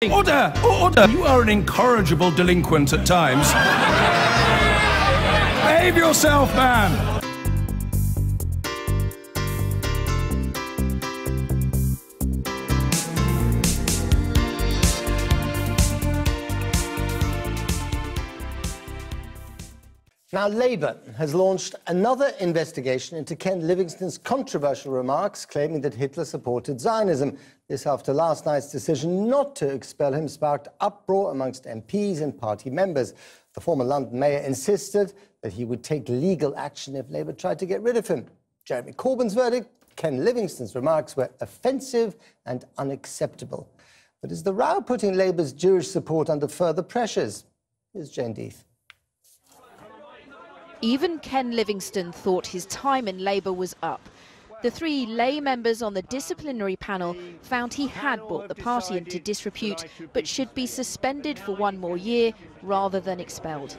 Order! Order! You are an incorrigible delinquent at times. Behave yourself, man! Now, Labour has launched another investigation into Ken Livingstone's controversial remarks claiming that Hitler supported Zionism. This after last night's decision not to expel him sparked uproar amongst MPs and party members. The former London mayor insisted that he would take legal action if Labour tried to get rid of him. Jeremy Corbyn's verdict: Ken Livingstone's remarks were offensive and unacceptable. But is the row putting Labour's Jewish support under further pressures? Here's Jane Death. Even Ken Livingstone thought his time in Labour was up. The three lay members on the disciplinary panel found he had brought the party into disrepute, but should be suspended for one more year rather than expelled.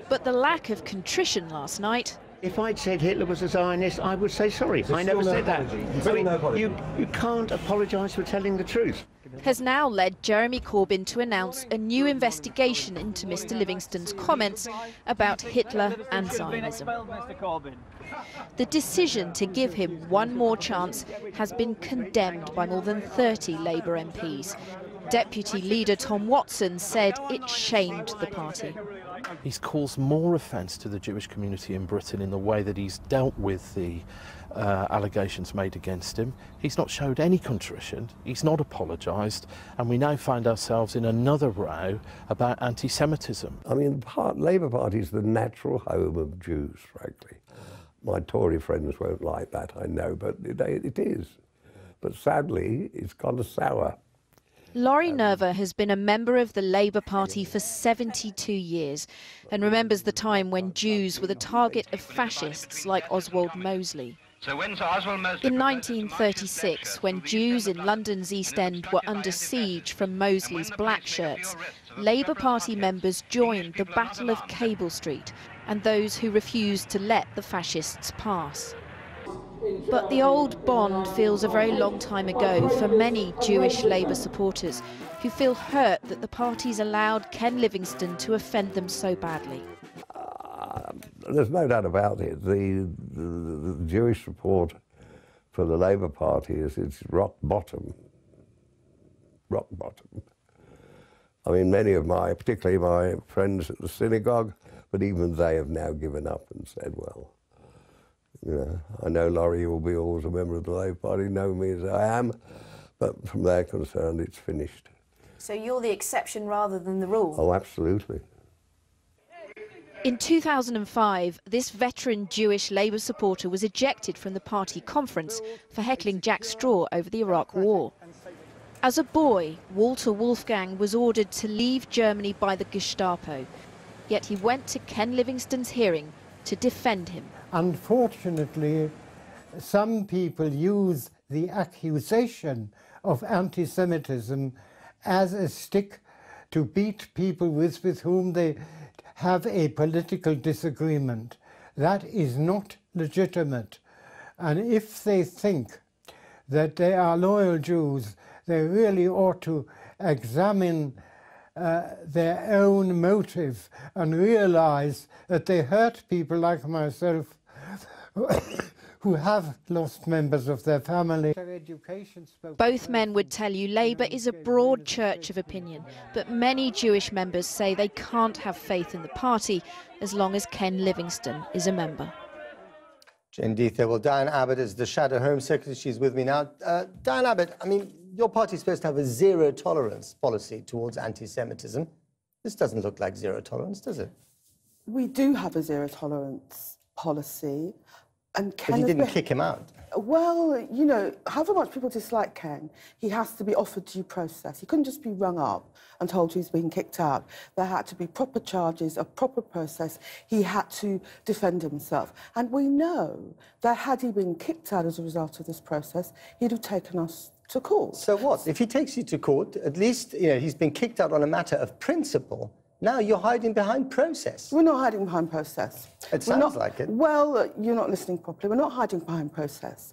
But the lack of contrition last night... If I'd said Hitler was a Zionist, I would say sorry. I never said that. I mean, you can't apologise for telling the truth. ...has now led Jeremy Corbyn to announce a new investigation into Mr Livingstone's comments about Hitler and Zionism. The decision to give him one more chance has been condemned by more than 30 Labour MPs. Deputy Leader Tom Watson said it shamed the party. He's caused more offence to the Jewish community in Britain in the way that he's dealt with the allegations made against him. He's not showed any contrition, he's not apologised, and we now find ourselves in another row about anti-Semitism. I mean, the Labour Party is the natural home of Jews, frankly. My Tory friends won't like that, I know, but it is. But sadly, it's gone sour. Laurie Nerver has been a member of the Labour Party for 72 years and remembers the time when Jews were the target of fascists like Oswald Mosley. In 1936, when Jews in London's East End were under siege from Mosley's black shirts, Labour Party members joined the Battle of Cable Street and those who refused to let the fascists pass. But the old bond feels a very long time ago for many Jewish Labour supporters who feel hurt that the party's allowed Ken Livingstone to offend them so badly. There's no doubt about it. The Jewish support for the Labour Party is its rock bottom. Rock bottom. I mean, many of particularly my friends at the synagogue, but even they have now given up and said, well, you know, I know Laurie will be always a member of the Labour Party, know me as I am, but from their concern, it's finished. So you're the exception rather than the rule? Oh, absolutely. In 2005, this veteran Jewish Labour supporter was ejected from the party conference for heckling Jack Straw over the Iraq War. As a boy, Walter Wolfgang was ordered to leave Germany by the Gestapo, yet he went to Ken Livingstone's hearing to defend him. Unfortunately, some people use the accusation of anti-Semitism as a stick to beat people with whom they have a political disagreement. That is not legitimate. And if they think that they are loyal Jews, they really ought to examine their own motive and realize that they hurt people like myself who have lost members of their family. Both men would tell you Labour is a broad church of opinion, but many Jewish members say they can't have faith in the party as long as Ken Livingstone is a member. Jane Death. Well, Diane Abbott is the Shadow Home Secretary. She's with me now. Diane Abbott, I mean, your party is supposed to have a zero-tolerance policy towards anti-Semitism. This doesn't look like zero tolerance, does it? We do have a zero-tolerance policy. And Ken, but you didn't kick him out. Well, you know, however much people dislike Ken, he has to be offered due process. He couldn't just be rung up and told he's been kicked out. There had to be proper charges, a proper process. He had to defend himself. And we know that had he been kicked out as a result of this process, he'd have taken us to court. So what? If he takes you to court, at least, you know, he's been kicked out on a matter of principle. Now you're hiding behind process. We're not hiding behind process. It sounds like it. Well, you're not listening properly. We're not hiding behind process.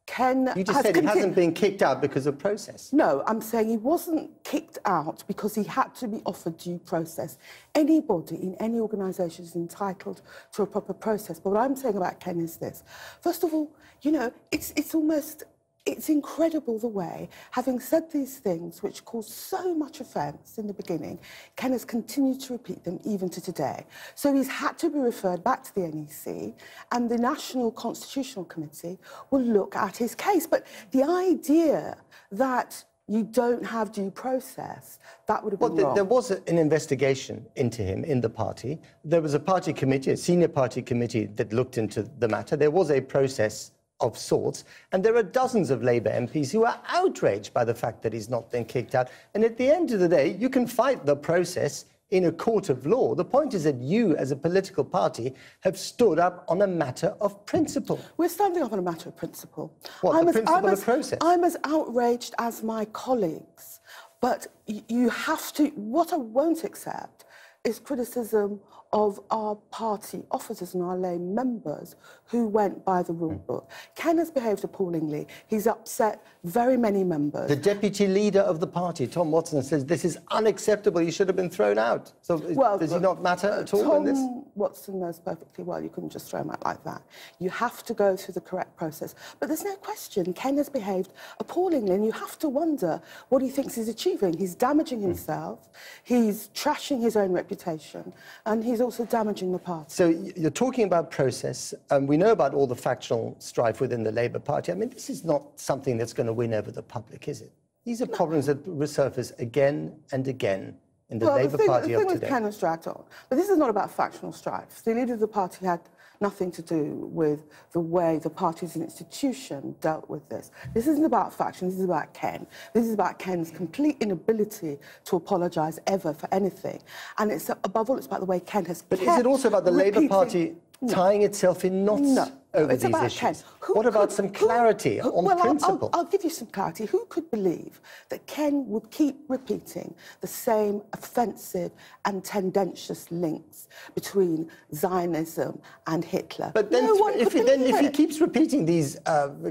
Ken You just said he hasn't been kicked out because of process. No, I'm saying he wasn't kicked out because he had to be offered due process. Anybody in any organisation is entitled to a proper process. But what I'm saying about Ken is this. First of all, you know, it's incredible the way, having said these things which caused so much offence in the beginning, Ken has continued to repeat them even to today. So he's had to be referred back to the NEC, and the National Constitutional Committee will look at his case. But the idea that you don't have due process, that would have been wrong. There was an investigation into him in the party. There was a party committee, a senior party committee, that looked into the matter. There was a process of sorts, and there are dozens of Labour MPs who are outraged by the fact that he's not been kicked out. And at the end of the day, you can fight the process in a court of law. The point is that you, as a political party, have stood up on a matter of principle. We're standing up on a matter of principle. What, the principle of process? I'm as outraged as my colleagues, but you have to... What I won't accept is criticism of our party officers and our lay members who went by the rule book. Ken has behaved appallingly. He's upset very many members. The deputy leader of the party, Tom Watson, says this is unacceptable. He should have been thrown out. So does he not matter at all in this? Tom Watson knows perfectly well you couldn't just throw him out like that. You have to go through the correct process. But there's no question Ken has behaved appallingly, and you have to wonder what he thinks he's achieving. He's damaging himself, he's trashing his own reputation, and he's also damaging the party. So you're talking about process. We know about all the factional strife within the Labour Party. I mean, this is not something that's going to win over the public, is it? These are problems that resurface again and again in the Labour Party of today. The thing with Ken has dragged on. But this is not about factional strife. The leader of the party had nothing to do with the way the party as an institution dealt with this. This isn't about factions, this is about Ken. This is about Ken's complete inability to apologise ever for anything. And it's, above all, it's about the way Ken has But is it also about the Labour Party tying itself in knots over these issues? What about some clarity on principle? I'll give you some clarity. Who could believe that Ken would keep repeating the same offensive and tendentious links between Zionism and Hitler? But then, if he keeps repeating these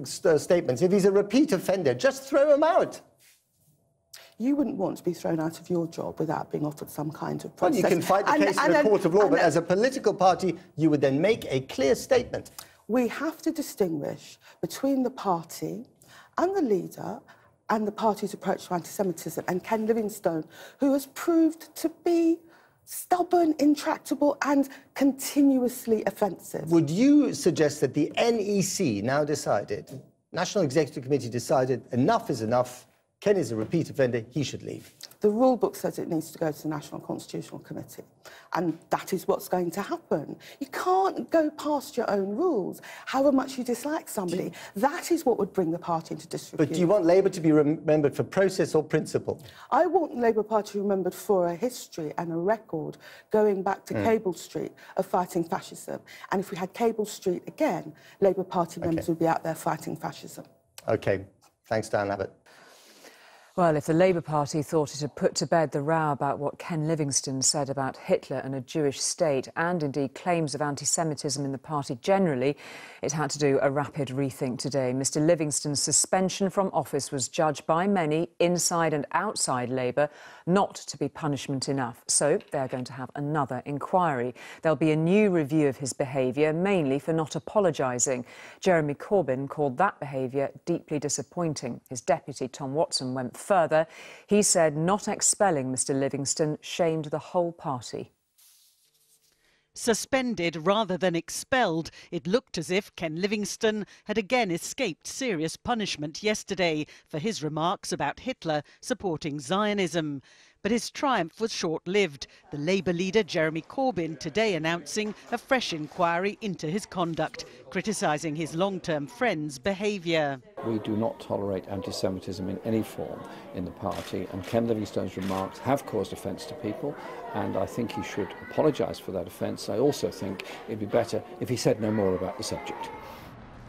statements, if he's a repeat offender, just throw him out. You wouldn't want to be thrown out of your job without being offered some kind of process. Well, you can fight the case in a court of law, but as a political party, you would then make a clear statement. We have to distinguish between the party and the leader and the party's approach to anti-Semitism, and Ken Livingstone, who has proved to be stubborn, intractable and continuously offensive. Would you suggest that the NEC now decided, National Executive Committee decided, enough is enough, Ken is a repeat offender, he should leave? The rule book says it needs to go to the National Constitutional Committee, and that is what's going to happen. You can't go past your own rules, however much you dislike somebody. That is what would bring the party into disrepute. But do you want Labour to be remembered for process or principle? I want the Labour Party remembered for a history and a record going back to Cable Street of fighting fascism. And if we had Cable Street again, Labour Party members would be out there fighting fascism. OK. Thanks, Dan Abbott. Well, if the Labour Party thought it had put to bed the row about what Ken Livingstone said about Hitler and a Jewish state, and indeed claims of anti-Semitism in the party generally, it had to do a rapid rethink today. Mr Livingstone's suspension from office was judged by many, inside and outside Labour, not to be punishment enough. So they're going to have another inquiry. There'll be a new review of his behaviour, mainly for not apologising. Jeremy Corbyn called that behaviour deeply disappointing. His deputy, Tom Watson, went further. He said not expelling Mr Livingstone shamed the whole party. Suspended rather than expelled, it looked as if Ken Livingstone had again escaped serious punishment yesterday for his remarks about Hitler supporting Zionism. But his triumph was short-lived. The Labour leader Jeremy Corbyn today announcing a fresh inquiry into his conduct, criticising his long-term friend's behaviour. We do not tolerate anti-Semitism in any form in the party, and Ken Livingstone's remarks have caused offence to people, and I think he should apologise for that offence. I also think it'd be better if he said no more about the subject.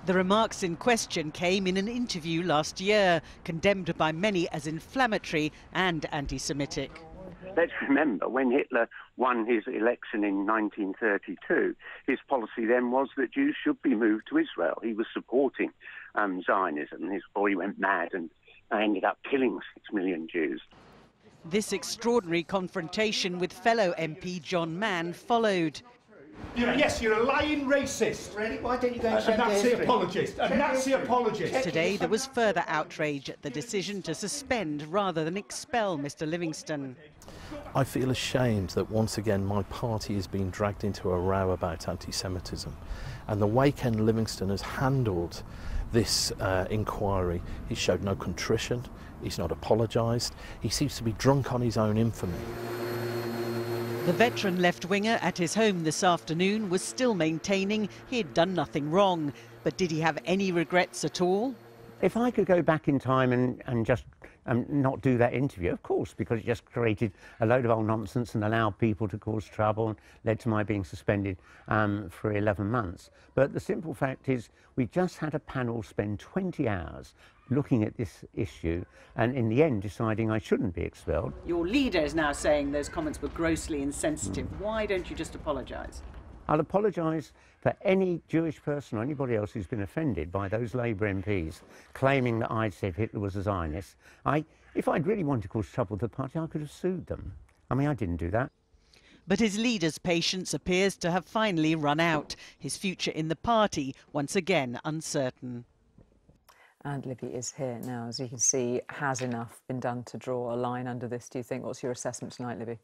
The remarks in question came in an interview last year, condemned by many as inflammatory and anti-Semitic. Let's remember, when Hitler won his election in 1932, his policy then was that Jews should be moved to Israel. He was supporting Zionism. His boy went mad and ended up killing 6 million Jews. This extraordinary confrontation with fellow MP John Mann followed. Yes, you're a lying racist. Really? Why don't you go and a Nazi apologist? A Nazi apologist. Today there was further outrage at the decision to suspend rather than expel Mr Livingstone. I feel ashamed that once again my party is being dragged into a row about anti-Semitism, and the way Ken Livingstone has handled this inquiry, he showed no contrition, he's not apologised, he seems to be drunk on his own infamy. The veteran left-winger at his home this afternoon was still maintaining he had done nothing wrong. But did he have any regrets at all? If I could go back in time and just not do that interview, of course, because it just created a load of old nonsense and allowed people to cause trouble and led to my being suspended for 11 months. But the simple fact is we just had a panel spend 20 hours looking at this issue and in the end deciding I shouldn't be expelled. Your leader is now saying those comments were grossly insensitive. Why don't you just apologise? I'll apologise for any Jewish person or anybody else who's been offended by those Labour MPs claiming that I'd said Hitler was a Zionist. If I'd really wanted to cause trouble to the party, I could have sued them. I mean, I didn't do that. But his leader's patience appears to have finally run out. His future in the party, once again, uncertain. And Libby is here now. As you can see, has enough been done to draw a line under this, do you think? What's your assessment tonight, Libby?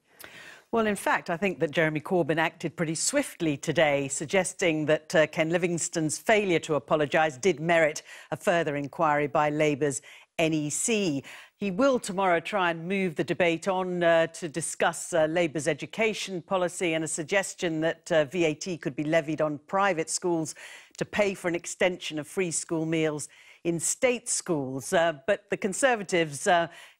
Well, in fact, I think that Jeremy Corbyn acted pretty swiftly today, suggesting that Ken Livingstone's failure to apologise did merit a further inquiry by Labour's NEC. He will tomorrow try and move the debate on to discuss Labour's education policy and a suggestion that VAT could be levied on private schools to pay for an extension of free school meals in state schools. But the Conservatives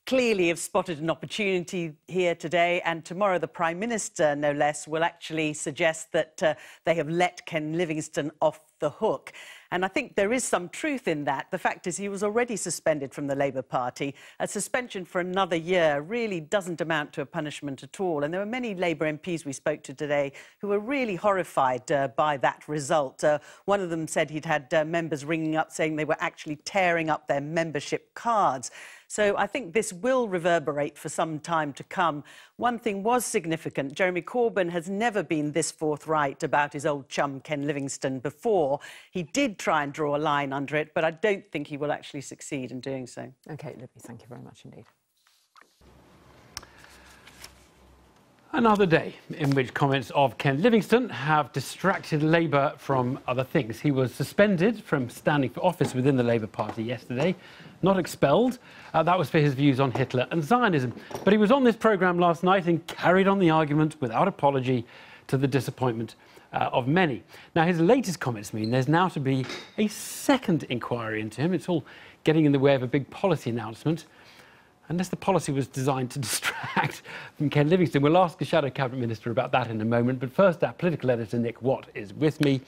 clearly have spotted an opportunity here today, and tomorrow the Prime Minister, no less, will actually suggest that they have let Ken Livingstone off the hook. And I think there is some truth in that. The fact is he was already suspended from the Labour Party. A suspension for another year really doesn't amount to a punishment at all. And there were many Labour MPs we spoke to today who were really horrified by that result. One of them said he'd had members ringing up saying they were actually tearing up their membership cards. So I think this will reverberate for some time to come. One thing was significant. Jeremy Corbyn has never been this forthright about his old chum Ken Livingstone before. He did try and draw a line under it, but I don't think he will actually succeed in doing so. OK, Libby, thank you very much indeed. Another day in which comments of Ken Livingstone have distracted Labour from other things. He was suspended from standing for office within the Labour Party yesterday, not expelled. That was for his views on Hitler and Zionism. But he was on this programme last night and carried on the argument without apology, to the disappointment of many. Now, his latest comments mean there's now to be a second inquiry into him. It's all getting in the way of a big policy announcement. Unless the policy was designed to distract from Ken Livingstone. We'll ask the Shadow Cabinet Minister about that in a moment. But first, our political editor, Nick Watt, is with me.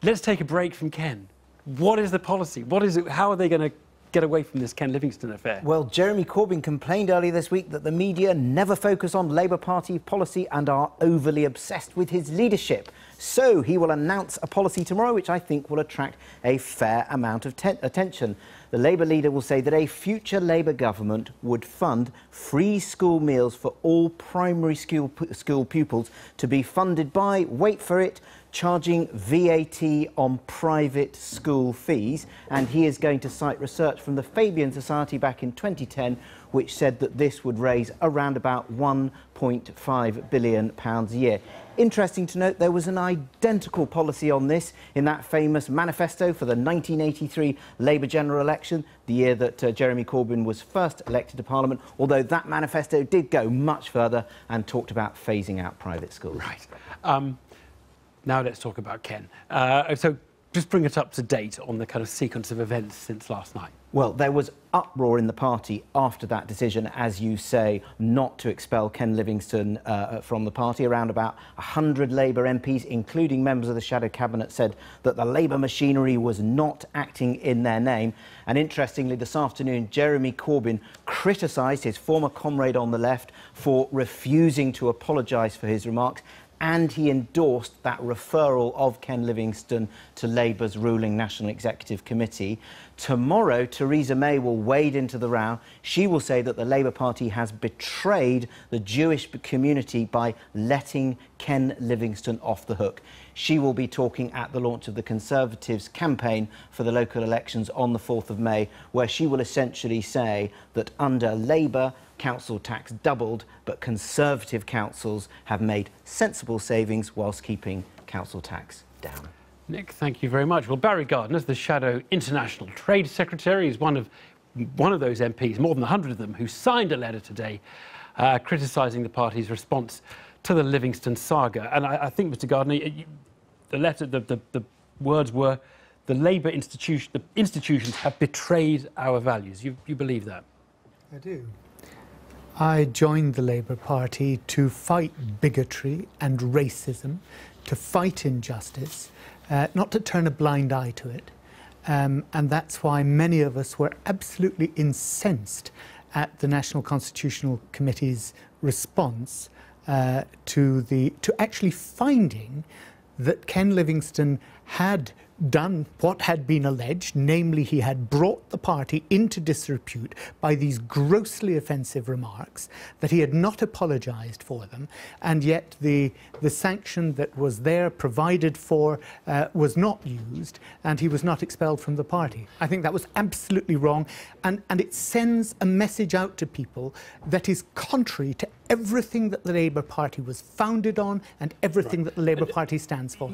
Let's take a break from Ken. What is the policy? What is it? How are they going to get away from this Ken Livingstone affair? Well, Jeremy Corbyn complained earlier this week that the media never focus on Labour Party policy and are overly obsessed with his leadership. So he will announce a policy tomorrow, which I think will attract a fair amount of attention. The Labour leader will say that a future Labour government would fund free school meals for all primary school pupils to be funded by, wait for it, charging VAT on private school fees. And he is going to cite research from the Fabian Society back in 2010, which said that this would raise around about £1.5 billion a year. Interesting to note, there was an identical policy on this in that famous manifesto for the 1983 Labour general election, the year that Jeremy Corbyn was first elected to Parliament, although that manifesto did go much further and talked about phasing out private schools. Right. Now let's talk about Ken. So just bring us up to date on the kind of sequence of events since last night. Well, there was uproar in the party after that decision, as you say, not to expel Ken Livingstone from the party. Around about 100 Labour MPs, including members of the Shadow Cabinet, said that the Labour machinery was not acting in their name. And interestingly, this afternoon, Jeremy Corbyn criticised his former comrade on the left for refusing to apologise for his remarks, and he endorsed that referral of Ken Livingstone to Labour's ruling National Executive Committee. Tomorrow, Theresa May will wade into the row. She will say that the Labour Party has betrayed the Jewish community by letting Ken Livingstone off the hook. She will be talking at the launch of the Conservatives' campaign for the local elections on the 4th of May, where she will essentially say that under Labour, council tax doubled, but Conservative councils have made sensible savings whilst keeping council tax down. Nick, thank you very much. Well, Barry Gardner, the Shadow International Trade Secretary, is one of those MPs, more than 100 of them, who signed a letter today criticising the party's response to the Livingstone saga. And I think, Mr. Gardner, the letter, the words were, the Labour institutions have betrayed our values. You believe that? I do. I joined the Labour Party to fight bigotry and racism, to fight injustice, not to turn a blind eye to it. And that's why many of us were absolutely incensed at the National Constitutional Committee's response to actually finding that Ken Livingstone had done what had been alleged, namely he had brought the party into disrepute by these grossly offensive remarks, that he had not apologised for them, and yet the sanction that was there provided for was not used, and he was not expelled from the party. I think that was absolutely wrong, and it sends a message out to people that is contrary to everything that the Labour Party was founded on and everything that the Labour Party stands for.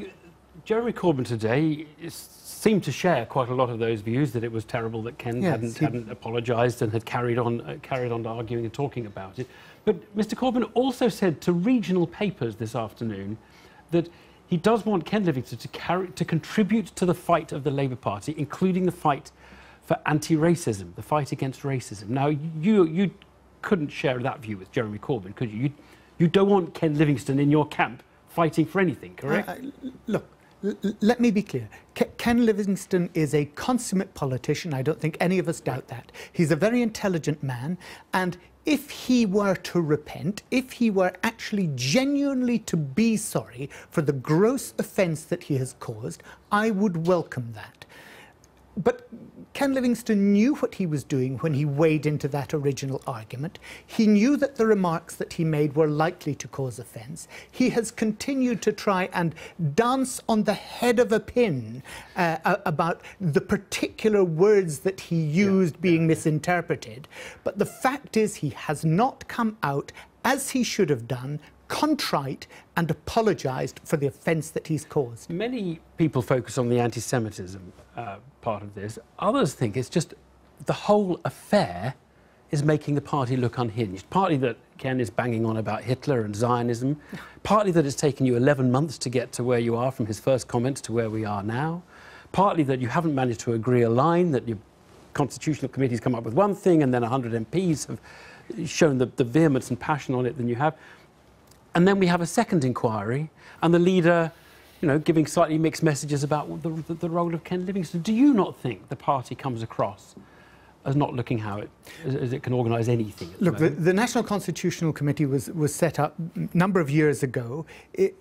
Jeremy Corbyn today seemed to share quite a lot of those views, that it was terrible that Ken hadn't apologised and had carried on arguing and talking about it. But Mr. Corbyn also said to regional papers this afternoon that he does want Ken Livingstone to contribute to the fight of the Labour Party, including the fight for anti-racism, the fight against racism. Now, you couldn't share that view with Jeremy Corbyn, could you? You don't want Ken Livingstone in your camp fighting for anything, correct? Look. Let me be clear. Ken Livingstone is a consummate politician. I don't think any of us doubt that. He's a very intelligent man, and if he were to repent, if he were actually genuinely to be sorry for the gross offence that he has caused, I would welcome that. But Ken Livingstone knew what he was doing when he waded into that original argument. He knew that the remarks that he made were likely to cause offence. He has continued to try and dance on the head of a pin about the particular words that he used being misinterpreted. But the fact is, he has not come out, as he should have done, contrite and apologised for the offence that he's caused. Many people focus on the anti-Semitism part of this. Others think it's just the whole affair is making the party look unhinged. Partly that Ken is banging on about Hitler and Zionism, partly that it's taken you 11 months to get to where you are from his first comments to where we are now, partly that you haven't managed to agree a line, that your constitutional committee's come up with one thing and then 100 MPs have shown the vehemence and passion on it than you have. And then we have a second inquiry, and the leader, you know, giving slightly mixed messages about the role of Ken Livingstone. Do you not think the party comes across as not looking as it can organise anything? Look, the National Constitutional Committee was set up a number of years ago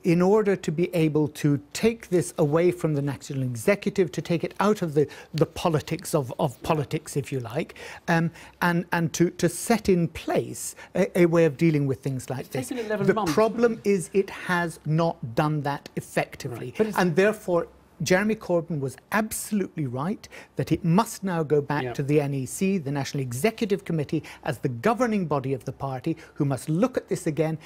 in order to be able to take this away from the National Executive, to take it out of the politics of politics, if you like, and to set in place a way of dealing with things like this. The problem is it has not done that effectively, right. And therefore Jeremy Corbyn was absolutely right that it must now go back to the NEC, the National Executive Committee, as the governing body of the party, who must look at this again,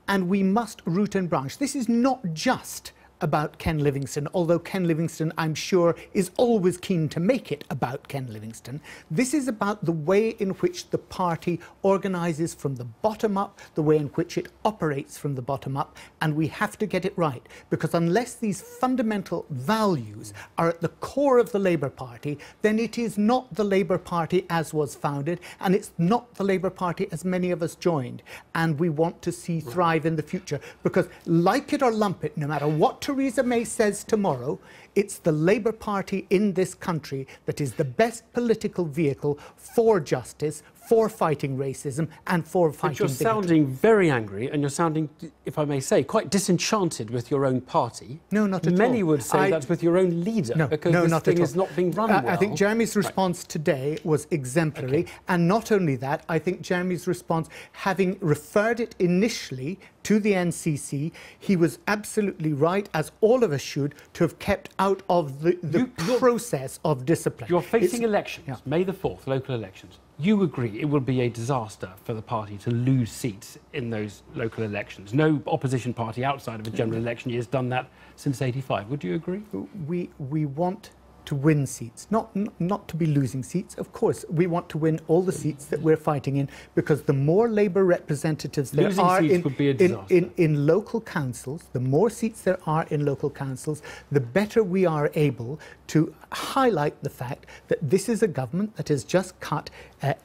and we must root and branch. This is not just about Ken Livingstone, although Ken Livingstone, I'm sure, is always keen to make it about Ken Livingstone. This is about the way in which the party organises from the bottom up, the way in which it operates from the bottom up, and we have to get it right, because unless these fundamental values are at the core of the Labour Party, then it is not the Labour Party as was founded, and it's not the Labour Party as many of us joined, and we want to see thrive in the future, because like it or lump it, no matter what Theresa May says tomorrow, it's the Labour Party in this country that is the best political vehicle for justice, for fighting racism and for fighting But you're bigotry. sounding very angry, and you're sounding, if I may say, quite disenchanted with your own party. No, not at all. Many would say that's with your own leader, because this thing is not being run well. I think Jeremy's response today was exemplary, and not only that, I think Jeremy's response, having referred it initially to the NCC, he was absolutely right, as all of us should, to have kept out of the process of discipline. You're facing elections, May the 4th, local elections. You agree it will be a disaster for the party to lose seats in those local elections. No opposition party outside of a general election year has done that since '85. Would you agree? We want to win seats, not to be losing seats. Of course, we want to win all the seats that we're fighting in, because the more Labour representatives there are in local councils, the more seats there are in local councils, the better we are able to highlight the fact that this is a government that has just cut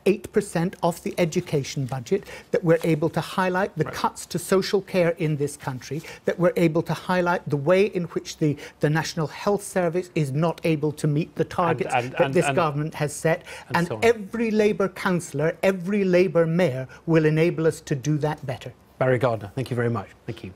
8% off the education budget, that we're able to highlight the cuts to social care in this country, that we're able to highlight the way in which the National Health Service is not able to meet the targets that this government has set. And so on. Every Labour councillor, every Labour mayor will enable us to do that better. Barry Gardner, thank you very much. Thank you.